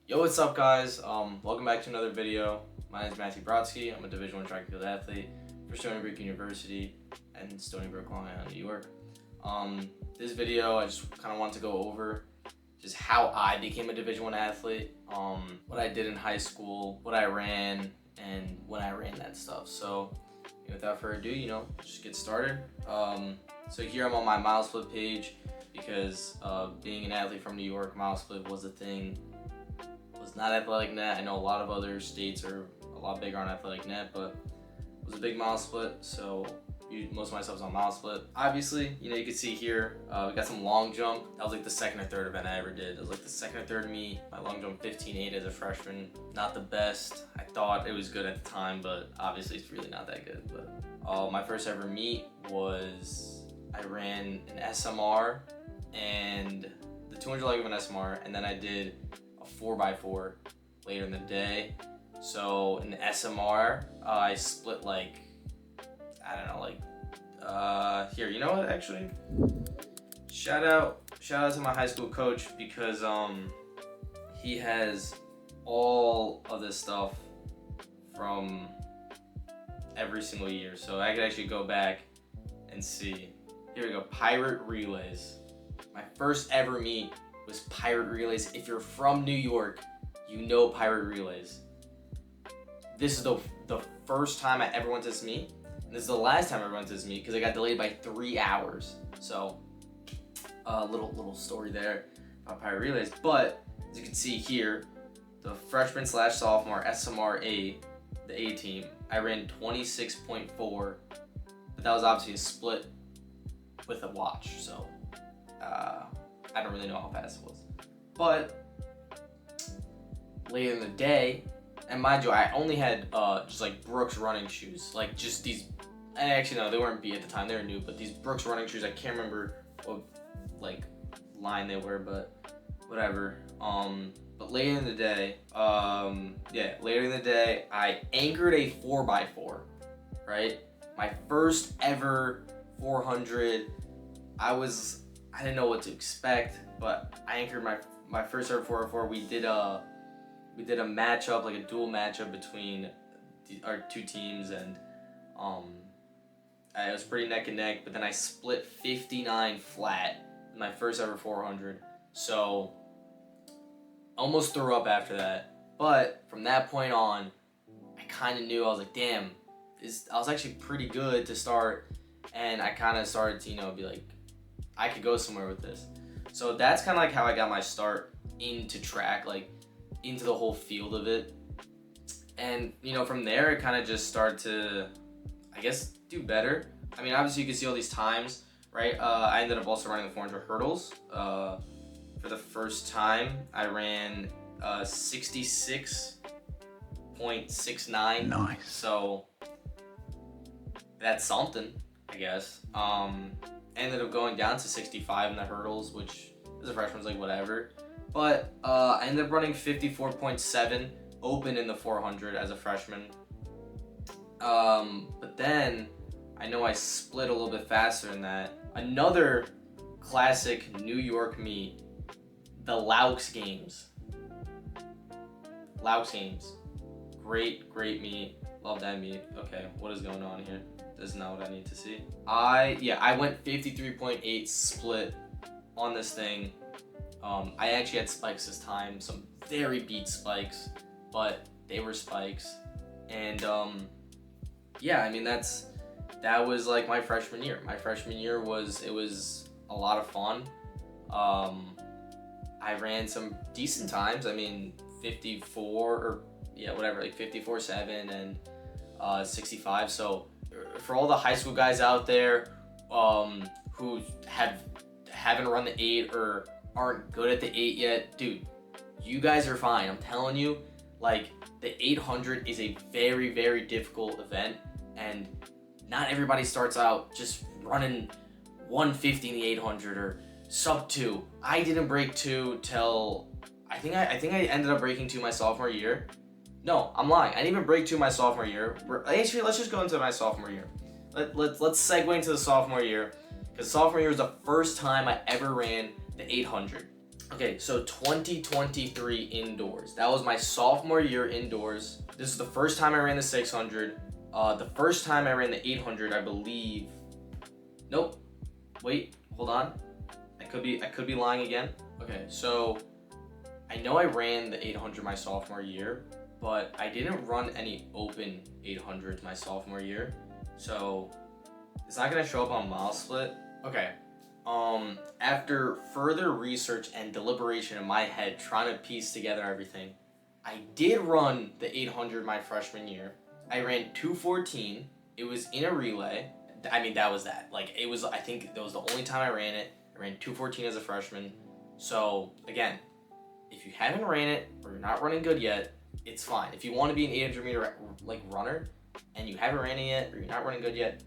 Yo, what's up, guys? Welcome back to another video. My name is Matthew Brodsky. I'm a Division I track and field athlete for Stony Brook University in Stony Brook, Long Island, New York. This video, I just kind of want to go over just how I became a Division I athlete, what I did in high school, what I ran, and when I ran that stuff. So, without further ado, just get started. So here I'm on my mile split page because being an athlete from New York, mile split was a thing. Was not athletic net. I know a lot of other states are a lot bigger on athletic net, but it was a big mile split, so most of my stuff was on mile split. Obviously, you can see here, we got some long jump. That was like the second or third event I ever did. It was like the second or third meet. My long jump 15.8 as a freshman. Not the best. I thought it was good at the time, but obviously it's really not that good. But my first ever meet was, I ran an SMR and the 200 leg of an SMR, and then I did 4x4 later in the day. So in the SMR, I split here, you know what, actually? Shout out to my high school coach because he has all of this stuff from every single year. So I could actually go back and see. Here we go, Pirate Relays. My first ever meet was Pirate Relays. If you're from New York, you know Pirate Relays. This is the first time I ever went to this meet, and this is the last time I ever went to this meet because I got delayed by 3 hours. So, little story there about Pirate Relays. But as you can see here, the freshman/sophomore SMR A, the A team, I ran 26.4, but that was obviously a split with a watch. So, I don't really know how fast it was. But later in the day, and mind you, I only had just like Brooks running shoes, like just these. And actually no, they weren't B at the time; they were new. But these Brooks running shoes, I can't remember what like line they were, but whatever. But later in the day, I anchored a 4x4, right? My first ever 400. I didn't know what to expect, but I anchored my first ever 4x4. We did a matchup, like a dual matchup between our two teams, and it was pretty neck and neck. But then I split 59 flat in my first ever 400. So almost threw up after that. But from that point on, I kind of knew. I was like, damn, I was actually pretty good to start, and I kind of started to be like, I could go somewhere with this. So that's kind of like how I got my start into track, like into the whole field of it. And from there it kind of just started to, I guess, do better. I mean, obviously you can see all these times, right? I ended up also running the 400 hurdles. For the first time, I ran 66.69. Nice. So that's something, I guess. Ended up going down to 65 in the hurdles, which as a freshman was like whatever. But I ended up running 54.7 open in the 400 as a freshman. But then I know I split a little bit faster than that. Another classic New York meet, the Laux Games. Laux Games. Great meet. Love that meet. Okay, what is going on here? This is not what I need to see. I went 53.8 split on this thing. I actually had spikes this time, some very beat spikes, but they were spikes. And I mean that was like my freshman year. My freshman year was a lot of fun. I ran some decent times. I mean 54 like 54.7 and 65. So for all the high school guys out there who haven't run the 8 or aren't good at the 8 yet, dude, you guys are fine. I'm telling you, like, the 800 is a very, very difficult event, and not everybody starts out just running 150 in the 800 or sub 2. I didn't break 2 till I think I ended up breaking 2 my sophomore year. No, I'm lying. I didn't even break 2 my sophomore year. Actually, let's just go into my sophomore year. Let's segue into the sophomore year, because sophomore year was the first time I ever ran the 800. Okay, so 2023 indoors. That was my sophomore year indoors. This is the first time I ran the 600. The first time I ran the 800, I believe. Nope. Wait, hold on. I could be lying again. Okay, so I know I ran the 800 my sophomore year, but I didn't run any open 800s my sophomore year. So it's not gonna show up on mile split. Okay. After further research and deliberation in my head, trying to piece together everything, I did run the 800 my freshman year. I ran 2:14. It was in a relay. I mean, that was that. Like, it was, I think that was the only time I ran it. I ran 2:14 as a freshman. So, again, if you haven't ran it or you're not running good yet, it's fine. If you want to be an 800 meter like runner and you haven't ran it yet or you're not running good yet,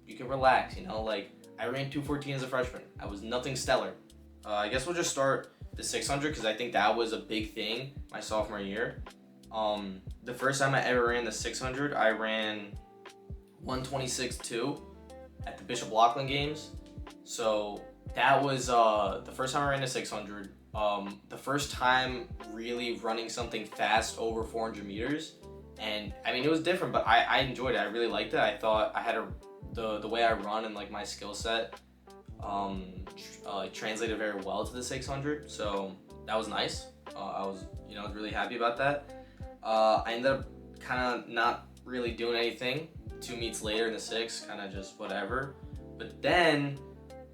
you can relax, you know? Like, I ran 2:14 as a freshman. I was nothing stellar. I guess we'll just start the 600 because I think that was a big thing my sophomore year. The first time I ever ran the 600, I ran 1:26.2 at the Bishop Loughlin games. So that was the first time I ran the 600. The first time really running something fast over 400 meters. And I mean, it was different, but I enjoyed it. I really liked it. I thought I had the way I run and like my skill set translated very well to the 600. So that was nice. I was really happy about that. I ended up kind of not really doing anything 2 meets later in the 6, kind of just whatever. But then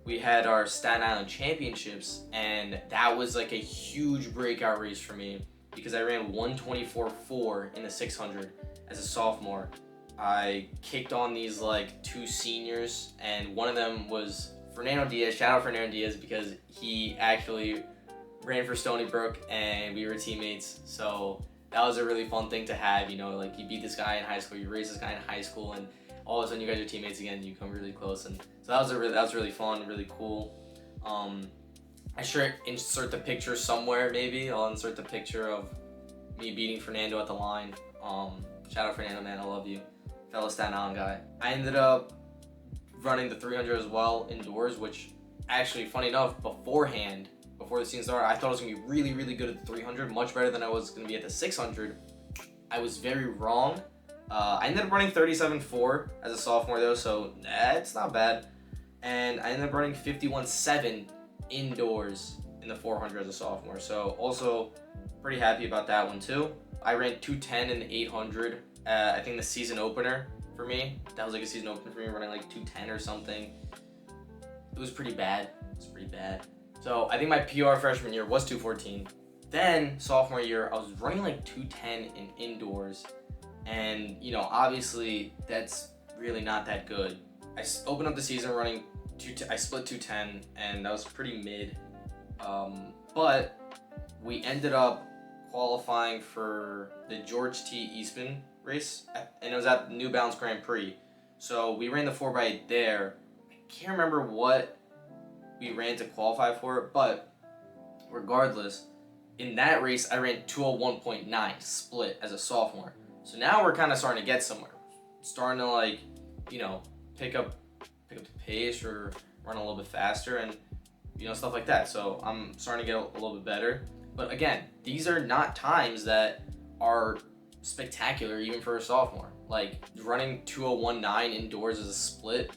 we had our Staten Island Championships, and that was like a huge breakout race for me because I ran 1:24.4 in the 600 as a sophomore. I kicked on these like 2 seniors, and one of them was Fernando Diaz. Shout out Fernando Diaz because he actually ran for Stony Brook and we were teammates. So that was a really fun thing to have, you know, like you beat this guy in high school, you race this guy in high school, and all of a sudden you guys are teammates again, you come really close. And so that was really fun, really cool. I should insert the picture somewhere, maybe. I'll insert the picture of me beating Fernando at the line. Shout out Fernando, man, I love you. Fellow Staten Island guy. I ended up running the 300 as well indoors, which actually, funny enough, before the season started, I thought I was gonna be really, really good at the 300, much better than I was gonna be at the 600. I was very wrong. I ended up running 37.4 as a sophomore though, so it's not bad. And I ended up running 51.7 indoors in the 400 as a sophomore, so also pretty happy about that one too. I ran 2:10 in the 800. I think the season opener for me, that was like a season opener for me, running like 2:10 or something. It was pretty bad. So I think my PR freshman year was 2:14. Then sophomore year, I was running like 2:10 in indoors. And, you know, obviously that's really not that good. I opened up the season running I split 2:10, and that was pretty mid. But we ended up qualifying for the George T. Eastman race, and it was at New Balance Grand Prix. So we ran the 4x8 there. I can't remember what we ran to qualify for it, but regardless, in that race I ran 2:01.9 split as a sophomore. So now we're kind of starting to get somewhere, starting to like, you know, pick up the pace or run a little bit faster and, you know, stuff like that. So I'm starting to get a little bit better. But again, these are not times that are spectacular even for a sophomore. Like running 2:01.9 indoors as a split,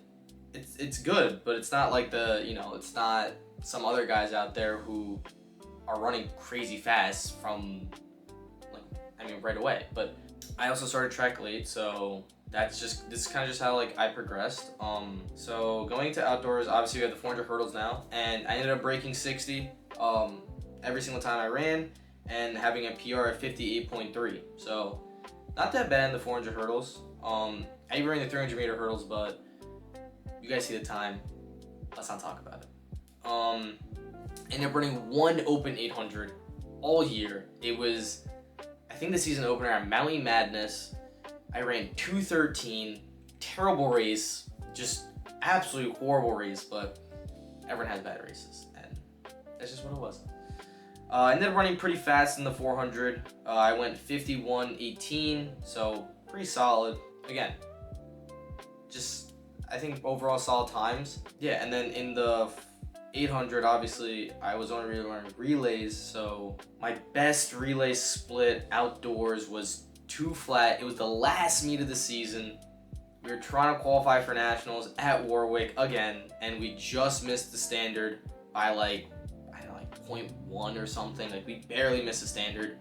it's good, but it's not like it's not some other guys out there who are running crazy fast from right away. But I also started track late, so this is kind of just how like I progressed. So going to outdoors, obviously we have the 400 hurdles now, and I ended up breaking 60 every single time I ran and having a PR at 58.3. So not that bad in the 400 hurdles. I even ran the 300 meter hurdles, but you guys see the time. Let's not talk about it. Ended up running one open 800 all year. It was, I think, the season opener at Maui Madness. I ran 2:13, terrible race, just absolutely horrible race, but everyone has bad races, and that's just what it was. I ended up running pretty fast in the 400. I went 51:18, so pretty solid. Again, just I think overall solid times. Yeah, and then in the 800, obviously, I was only really running relays, so my best relay split outdoors was 2 flat. It was the last meet of the season. We were trying to qualify for nationals at Warwick again, and we just missed the standard by like, I don't know, like 0.1 or something. Like, we barely missed the standard.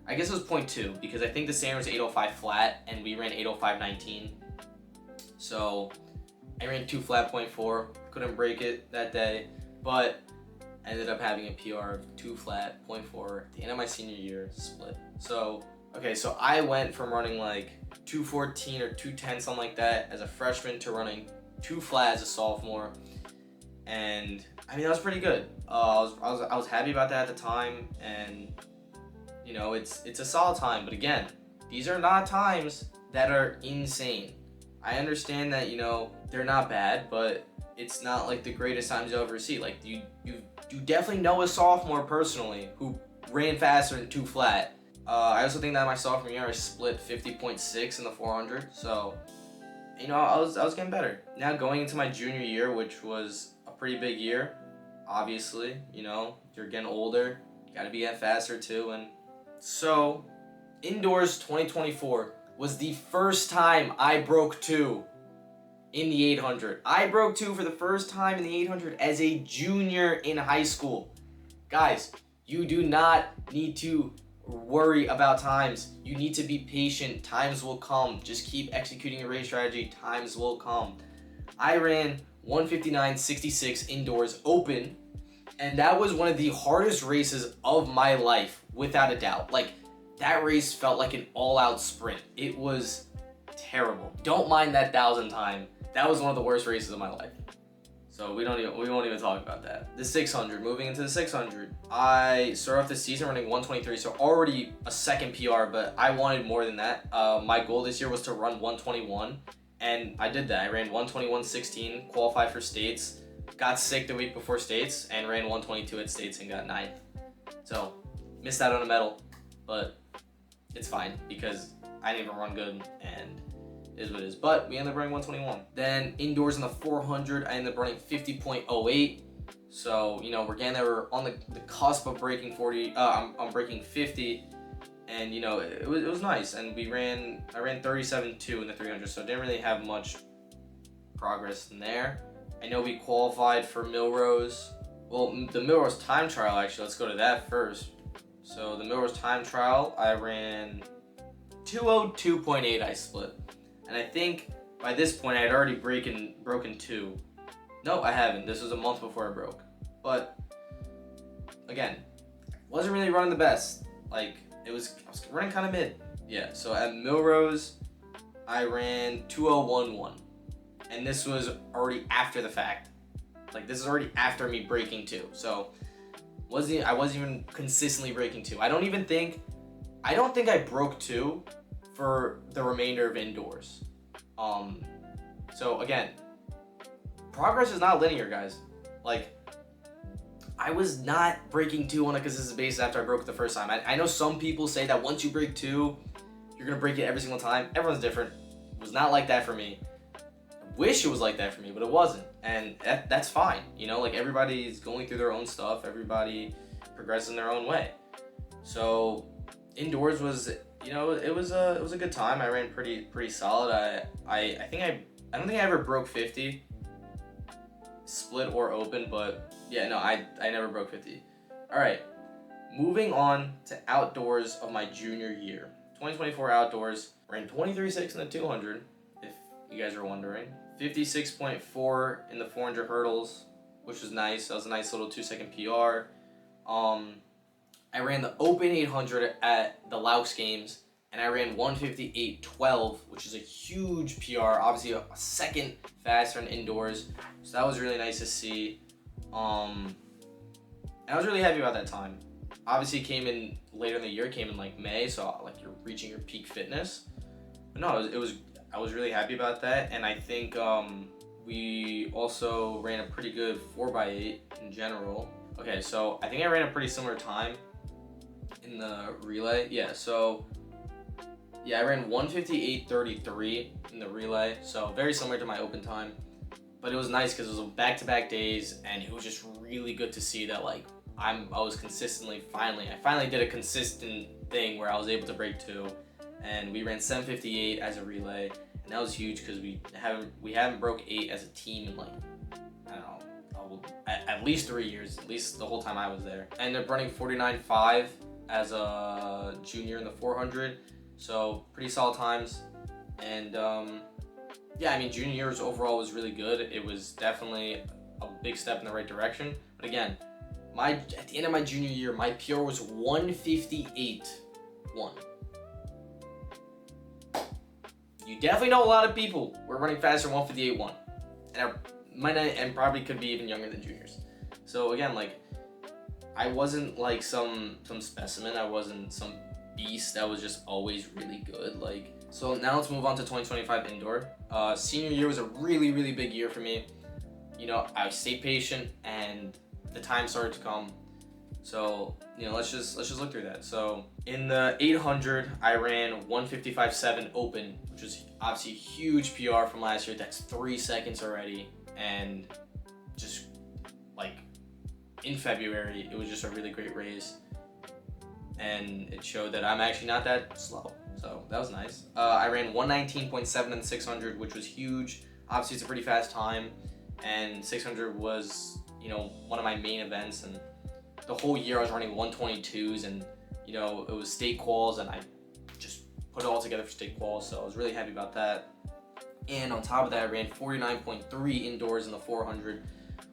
I guess it was 0.2 because I think the standard was 805 flat, and we ran 805.19. So I ran 2 flat 0.4, couldn't break it that day, but ended up having a PR of 2 flat 0.4 at the end of my senior year split. So, okay, so I went from running like 214 or 210, something like that, as a freshman to running 2 flat as a sophomore, and I mean that was pretty good. I was happy about that at the time, and you know it's a solid time. But again, these are not times that are insane. I understand that, you know, they're not bad, but it's not like the greatest times you'll ever see. Like you definitely know a sophomore personally who ran faster than 2 flat. I also think that my sophomore year I split 50.6 in the 400, so you know I was getting better. Now going into my junior year, which was a pretty big year, obviously, you know, you're getting older, you gotta be getting faster too, and so indoors 2024 was the first time I broke 2 in the 800. I broke 2 for the first time in the 800 as a junior in high school. Guys, you do not need to worry about times. You need to be patient. Times will come. Just keep executing your race strategy. Times will come. I ran 159.66 indoors open, and that was one of the hardest races of my life, without a doubt. Like, that race felt like an all-out sprint. It was terrible. Don't mind that 1,000 time. That was one of the worst races of my life. So we won't even talk about that. The 600, moving into the 600. I started off the season running 123, so already a second PR, but I wanted more than that. My goal this year was to run 121, and I did that. I ran 121.16, qualified for states, got sick the week before states, and ran 122 at states and got 9th. So missed out on a medal, but it's fine because I didn't even run good, and is what it is. But we ended up running 121. Then indoors in the 400, I ended up running 50.08. So, you know, we're getting there. We're on the cusp of breaking 40. I'm breaking 50, and you know, it was nice. And I ran 37.2 in the 300, so I didn't really have much progress in there. I know we qualified for Millrose. Well, the Millrose time trial, actually. Let's go to that first. So the Millrose time trial, I ran 202.8. I split. And I think by this point I had already broken 2. No, I haven't. This was a month before I broke. But again, wasn't really running the best. Like, I was running kind of mid. Yeah, so at Millrose, I ran 201.1. And this was already after the fact. Like, this is already after me breaking 2. So I wasn't even consistently breaking 2. I don't think I broke 2 for the remainder of indoors. So again, progress is not linear, guys. Like, I was not breaking 2 on a consistent basis after I broke it the first time. I know some people say that once you break 2, you're gonna break it every single time. Everyone's different. It was not like that for me. I wish it was like that for me, but it wasn't. And that's fine. You know, like, everybody's going through their own stuff. Everybody progresses in their own way. So indoors was, you know, it was a good time. I ran pretty solid. I don't think I ever broke 50, split or open, but yeah, no, I never broke 50. All right, moving on to outdoors of my junior year. 2024 outdoors, ran 23.6 in the 200, if you guys are wondering. 56.4 in the 400 hurdles, which was nice. That was a nice little 2-second PR. I ran the Open 800 at the Laos Games, and I ran 158.12, which is a huge PR, obviously a second faster in indoors, so that was really nice to see. And I was really happy about that time. Obviously it came in later in the year, came in like May, so like you're reaching your peak fitness. But no, I was really happy about that, and I think we also ran a pretty good 4x8 in general. Okay, so I think I ran a pretty similar time in the relay. I ran 158.33 in the relay, so very similar to my open time. But it was nice because it was back-to-back days, and it was just really good to see that like I was consistently I finally did a consistent thing where I was able to break 2, and we ran 7:58 as a relay, and that was huge because we haven't broke 8 as a team in like I don't know at least 3 years, at least the whole time I was there. I ended up running 49.5 as a junior in the 400, so pretty solid times, and yeah, I mean, junior years overall was really good. It was definitely a big step in the right direction. But again, at the end of my junior year, my PR was 158.1. You definitely know a lot of people were running faster than 158.1, and probably could be even younger than juniors. So again, like I wasn't like some specimen. I wasn't some beast that was just always really good. Like. So now let's move on to 2025 indoor. Senior year was a really, really big year for me. You know, I stayed patient and the time started to come. So, you know, let's just look through that. So in the 800, I ran 155.7 open, which was obviously a huge PR from last year. That's 3 seconds already. And just like in February, it was just a really great race. And it showed that I'm actually not that slow. So that was nice. I ran 119.7 in the 600, which was huge. Obviously, it's a pretty fast time, and 600 was, you know, one of my main events. And the whole year I was running 122s, and you know, it was state quals, and I just put it all together for state quals. So I was really happy about that. And on top of that, I ran 49.3 indoors in the 400,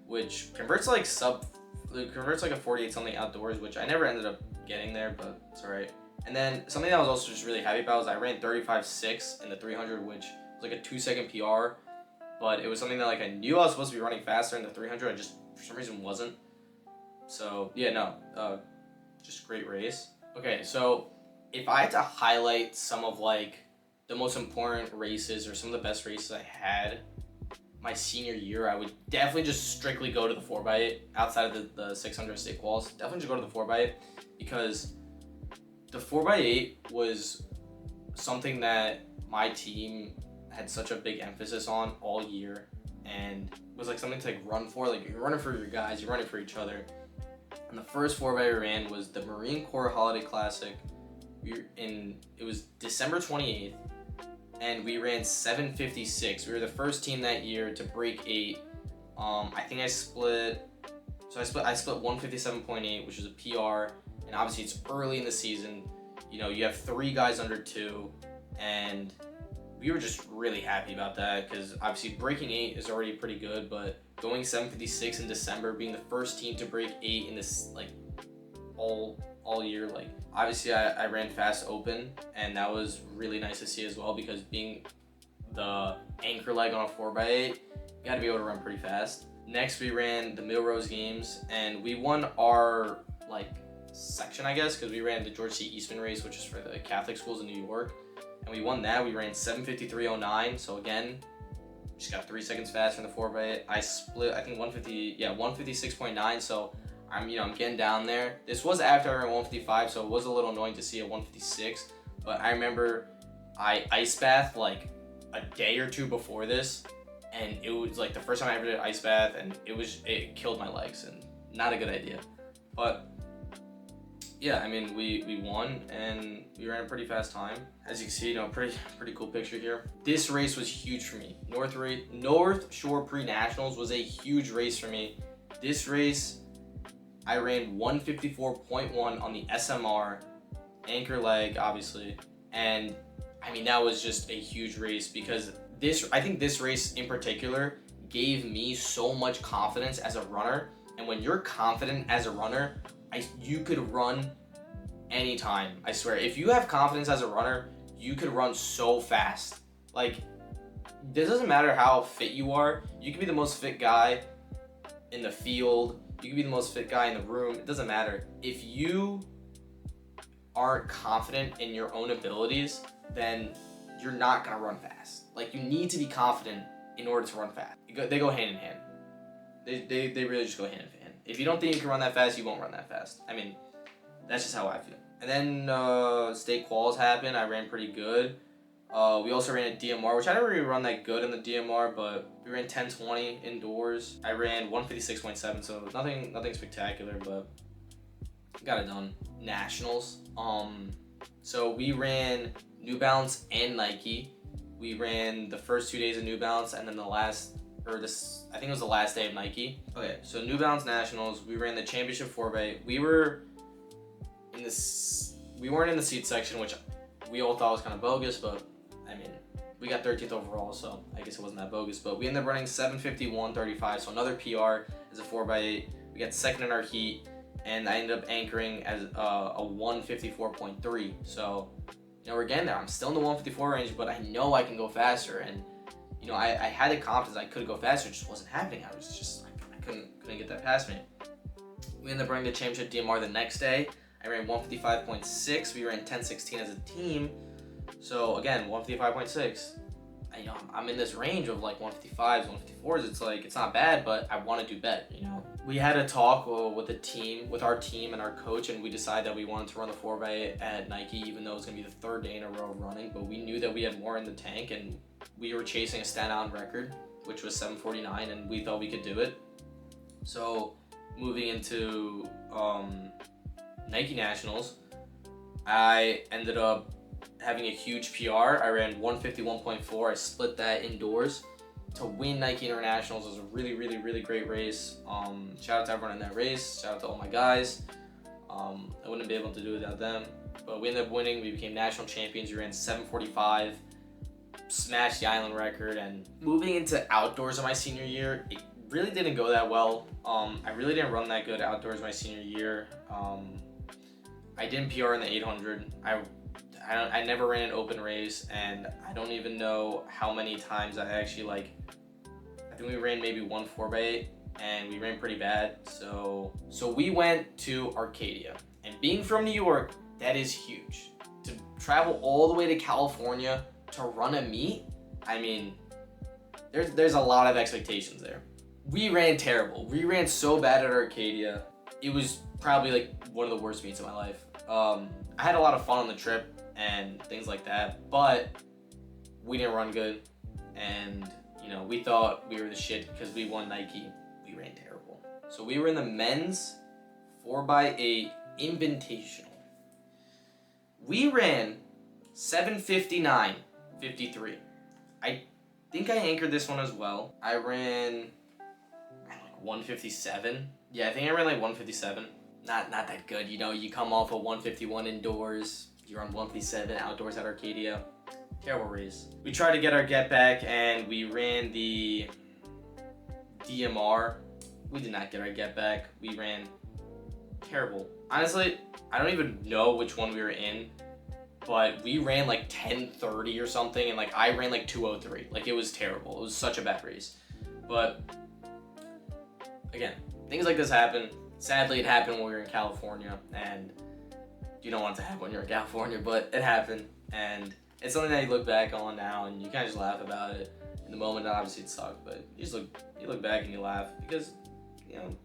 which converts like a 48 something outdoors, which I never ended up getting there, but it's all right. And then something that I was also just really happy about was I ran 35.6 in the 300, which was like a 2-second PR, but it was something that like I knew I was supposed to be running faster in the 300, I just for some reason wasn't. So yeah, no, just great race. Okay, so if I had to highlight some of like the most important races or some of the best races I had my senior year, I would definitely just strictly go to the 4x8 outside of the 600 state quals. Definitely just go to the 4x8 because the 4x8 was something that my team had such a big emphasis on all year, and was like something to like run for. Like you're running for your guys, you're running for each other. And the first 4x8 we ran was the Marine Corps Holiday Classic. It was December 28th, and we ran 7:56. We were the first team that year to break 8. I think I split 157.8, which is a PR. And obviously it's early in the season, you know, you have 3 guys under 2, and we were just really happy about that because obviously breaking 8 is already pretty good, but going 7:56 in December, being the first team to break 8 in this like all year, like obviously I ran fast open, and that was really nice to see as well because being the anchor leg on a 4x8, you gotta be able to run pretty fast. Next we ran the Milrose Games, and we won our like section, I guess, because we ran the George C. Eastman race, which is for the Catholic schools in New York, and we won that. We ran 7:53.09, so again, just got 3 seconds faster in the 4x8. I split, I think 156.9, so I'm getting down there. This was after I ran 155, so it was a little annoying to see a 156, but I remember I ice bath like a day or 2 before this, and it was like the first time I ever did ice bath, and it killed my legs, and not a good idea. But yeah, I mean, we won, and we ran a pretty fast time. As you can see, you know, pretty cool picture here. This race was huge for me. North Shore Pre-Nationals was a huge race for me. This race, I ran 154.1 on the SMR, anchor leg, obviously. And I mean, that was just a huge race because I think this race in particular gave me so much confidence as a runner. And when you're confident as a runner, you could run anytime. I swear, if you have confidence as a runner, you could run so fast. Like, this doesn't matter how fit you are. You can be the most fit guy in the field. You can be the most fit guy in the room. It doesn't matter. If you aren't confident in your own abilities, then you're not gonna run fast. Like, you need to be confident in order to run fast. They go hand in hand. They really just go hand in hand. If you don't think you can run that fast, you won't run that fast. I mean, that's just how I feel. And then state quals happened. I ran pretty good. We also ran a DMR, which I didn't really run that good in the DMR, but we ran 10:20 indoors. I ran 156.7, so nothing spectacular, but got it done. Nationals. So we ran New Balance and Nike. We ran the first 2 days of New Balance, and then I think it was the last day of Nike. Okay, so New Balance Nationals. We ran the championship 4x8. We weren't in the seat section, which we all thought was kind of bogus, but I mean, we got 13th overall, so I guess it wasn't that bogus. But we ended up running 7:51.35, so another PR as a 4x8. We got second in our heat, and I ended up anchoring as a 1:54.3. So, we're getting there. I'm still in the 1:54 range, but I know I can go faster. And, I had the confidence I could go faster. It just wasn't happening. I couldn't get that past me. We ended up running the championship DMR the next day. I ran 1:55.6. We ran 10:16 as a team. So again, 1:55.6. I'm in this range of like 155s, 154s. It's not bad, but I want to do better. We had a talk with our team and our coach, and we decided that we wanted to run the 4x8 at Nike, even though it was gonna be the third day in a row of running. But we knew that we had more in the tank, and we were chasing a Staten Island record, which was 7:49, and we thought we could do it. So moving into Nike Nationals, I ended up having a huge PR. I ran 1:51.4. I split that indoors to win Nike Internationals. It was a really, really, really great race. Shout out to everyone in that race. Shout out to all my guys. I wouldn't be able to do it without them. But we ended up winning. We became national champions. We ran 7:45, smashed the island record. And moving into outdoors in my senior year, it really didn't go that well. I really didn't run that good outdoors my senior year. I didn't PR in the 800. I never ran an open race, and I don't even know how many times I actually I think we ran maybe 1 4x8, and we ran pretty bad. So we went to Arcadia, and being from New York, that is huge. To travel all the way to California to run a meet, I mean, there's a lot of expectations there. We ran terrible. We ran so bad at Arcadia. It was probably one of the worst meets of my life. I had a lot of fun on the trip and things like that, but we didn't run good, and we thought we were the shit because we won Nike. We ran terrible. So we were in the men's 4x8 invitational. We ran 7:59.53. I think I anchored this one as well. I ran 1:57. Yeah, I think I ran 1:57. Not that good. You come off a 1:51 indoors, you run 1:57 outdoors at Arcadia. Terrible race. We tried to get our get back, and we ran the DMR. We did not get our get back. We ran terrible. Honestly, I don't even know which one we were in, but we ran 10:30 or something, and I ran 2:03. It was terrible. It was such a bad race. But again, things like this happen. Sadly, it happened when we were in California, and you don't want it to happen when you're in California, but it happened, and it's something that you look back on now, and you kind of just laugh about it. In the moment, obviously it sucked, but you look back and you laugh because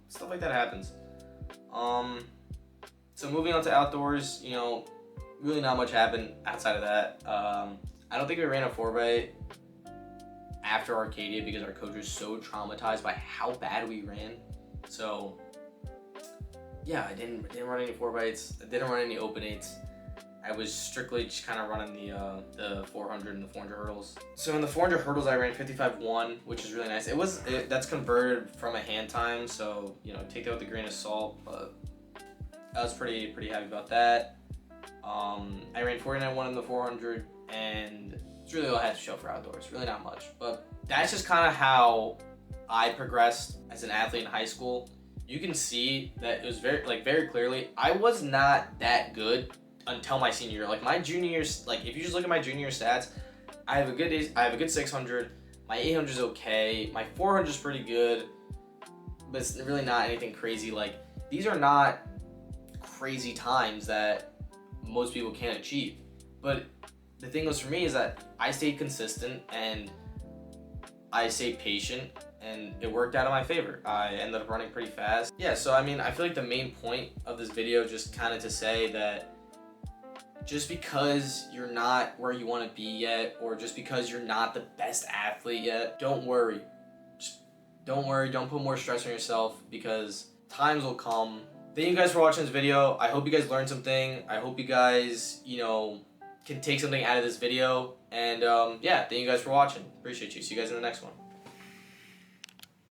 stuff like that happens. So moving on to outdoors, really not much happened outside of that. I don't think we ran a 4x8 after Arcadia because our coach was so traumatized by how bad we ran. So yeah, I didn't run any 4x8s. I didn't run any open 8s. I was strictly just kind of running the 400 and the 400 hurdles. So in the 400 hurdles, I ran 55.1, which is really nice. That's converted from a hand time, so take that with a grain of salt. But I was pretty happy about that. I ran 49.1 in the 400, and it's really all I had to show for outdoors. Really not much, but that's just kind of how I progressed as an athlete in high school. You can see that it was very clearly I was not that good until my senior year. My junior year, if you just look at my junior year stats, I have a good 600. My 800 is okay. My 400 is pretty good, but it's really not anything crazy. These are not crazy times that most people can't achieve. But the thing was for me is that I stayed consistent and I stayed patient, and it worked out in my favor. I ended up running pretty fast. Yeah, so I feel like the main point of this video just kind of to say that just because you're not where you want to be yet, or just because you're not the best athlete yet, don't worry. Just don't worry. Don't put more stress on yourself, because times will come. Thank you guys for watching this video. I hope you guys learned something. I hope you guys, can take something out of this video. And yeah, thank you guys for watching. Appreciate you. See you guys in the next one.